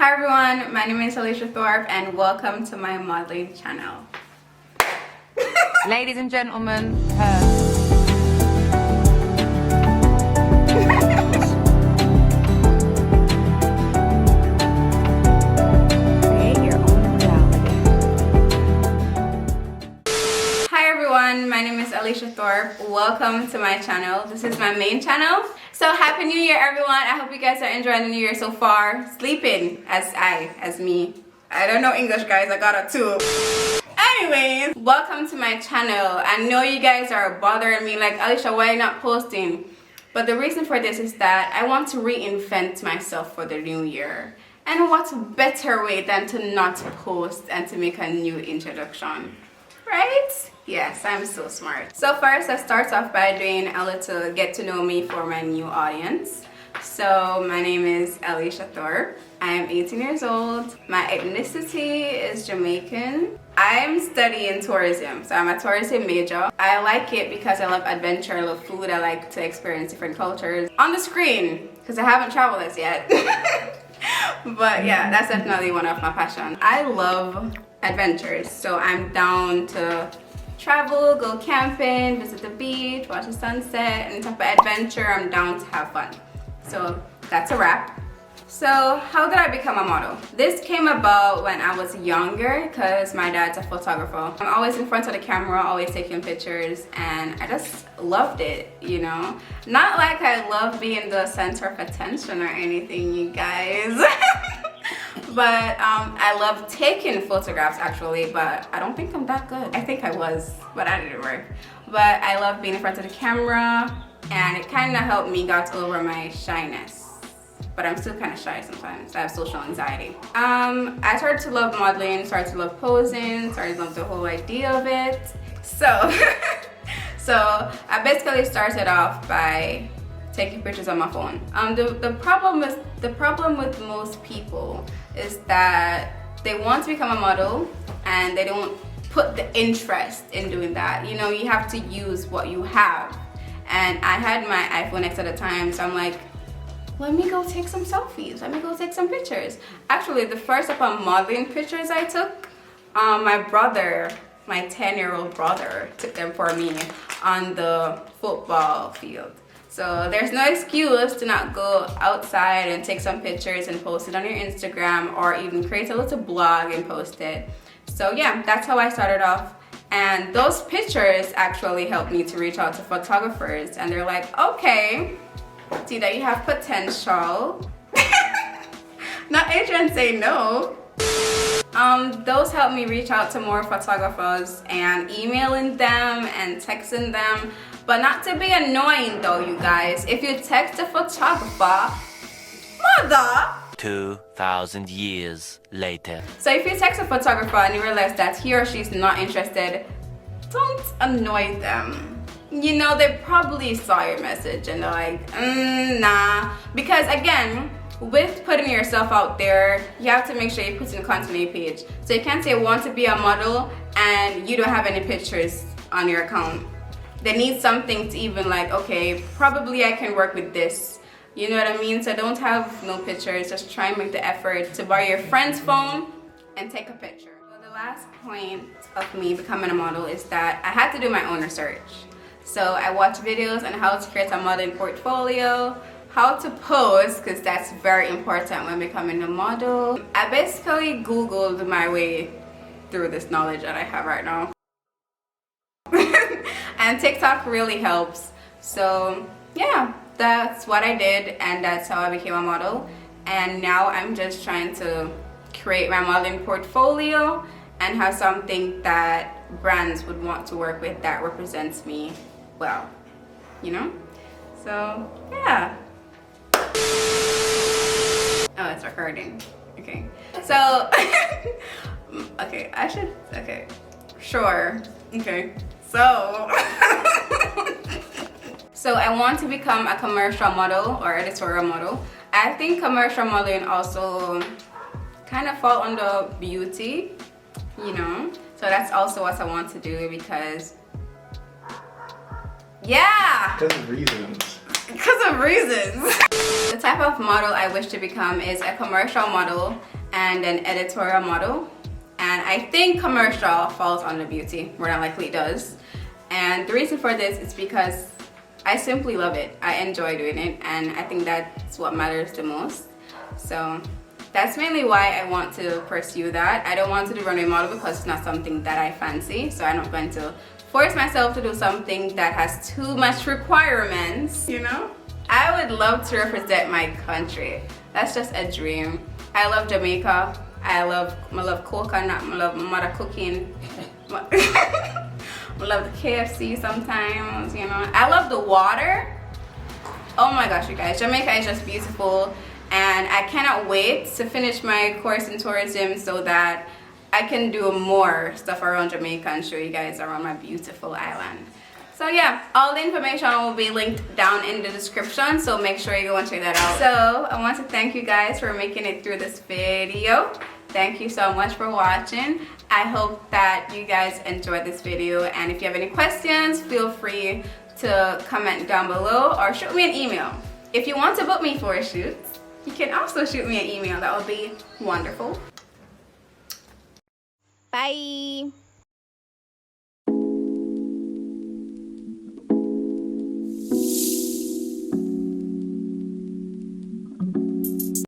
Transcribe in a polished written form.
Hi everyone, my name is Alicia Thorpe and welcome to my modeling channel. Ladies and gentlemen, create your own reality. Hi everyone, my name is Alicia Thorpe. Welcome to my channel. This is my main channel. So happy new year everyone. I hope you guys are enjoying the new year so far. Sleeping as me. I don't know English guys, I got it too. Anyways, welcome to my channel. I know you guys are bothering me like, Alicia, why are you not posting? But the reason for this is that I want to reinvent myself for the new year. And what's better way than to not post and to make a new introduction, right? Yes, I'm so smart. So first, I start off by doing a little get to know me for my new audience. So my name is Alicia Thorpe. I am 18 years old. My ethnicity is Jamaican. I'm studying tourism, so I'm a tourism major. I like it because I love adventure, I love food, I like to experience different cultures on the screen because I haven't traveled as yet. But yeah, that's definitely one of my passions. I love adventures, so I'm down to travel, go camping, visit the beach, watch the sunset, any type of adventure. I'm down to have fun. So that's a wrap. So how did I become a model? This came about when I was younger because my dad's a photographer. I'm always in front of the camera, always taking pictures, and I just loved it, you know? Not like I love being the center of attention or anything, you guys. But I love taking photographs actually, but I don't think I'm that good. I think I was, but I didn't work. But I love being in front of the camera, and it kind of helped me got over my shyness. But I'm still kind of shy sometimes. I have social anxiety. I started to love modeling, started to love posing, started to love the whole idea of it. So, so I basically started off by taking pictures on my phone. The problem with most people is that they want to become a model and they don't put the interest in doing that. You know, you have to use what you have. And I had my iPhone X at the time, so I'm like, let me go take some selfies, let me go take some pictures. Actually, the first of my modeling pictures I took, my brother, my 10-year-old brother, took them for me on the football field. So there's no excuse to not go outside and take some pictures and post it on your Instagram, or even create a little blog and post it. So yeah, that's how I started off. And those pictures actually helped me to reach out to photographers, and they're like, okay, see that you have potential. Not Adrian say no. Those helped me reach out to more photographers and emailing them and texting them. But not to be annoying though, you guys. If you text a photographer, mother! 2,000 years later. So if you text a photographer and you realize that he or she's not interested, don't annoy them. You know, they probably saw your message and they're like, nah. Because again, with putting yourself out there, you have to make sure you put in content on your page. So you can't say want to be a model and you don't have any pictures on your account. They need something to even like, okay, probably I can work with this. You know what I mean? So don't have no pictures, just try and make the effort to borrow your friend's phone and take a picture. So the last point of me becoming a model is that I had to do my own research. So I watched videos on how to create a modeling portfolio, how to pose, because that's very important when becoming a model. I basically Googled my way through this knowledge that I have right now. And TikTok really helps. So yeah, that's what I did, and that's how I became a model. And now I'm just trying to create my modeling portfolio and have something that brands would want to work with that represents me well, you know? So yeah. Oh, it's recording. Okay. So okay, okay. Sure. Okay. So so I want to become a commercial model or editorial model. I think commercial modeling also kind of fall under beauty, you know? So that's also what I want to do because yeah! Because of reasons. Because of reasons. The type of model I wish to become is a commercial model and an editorial model. And I think commercial falls under beauty, more than likely it does. And the reason for this is because I simply love it. I enjoy doing it, and I think that's what matters the most. So that's mainly why I want to pursue that. I don't want to do runway model because it's not something that I fancy, so I'm not going to force myself to do something that has too much requirements, you know? I would love to represent my country. That's just a dream. I love Jamaica. I love coconut. I love my mother cooking. I love the KFC sometimes, you know. I love the water. Oh my gosh, you guys, Jamaica is just beautiful, and I cannot wait to finish my course in tourism so that I can do more stuff around Jamaica and show you guys around my beautiful island. So yeah, all the information will be linked down in the description, so make sure you go and check that out. So I want to thank you guys for making it through this video. Thank you so much for watching. I hope that you guys enjoyed this video, and if you have any questions, feel free to comment down below or shoot me an email. If you want to book me for a shoot, you can also shoot me an email. That would be wonderful. Bye.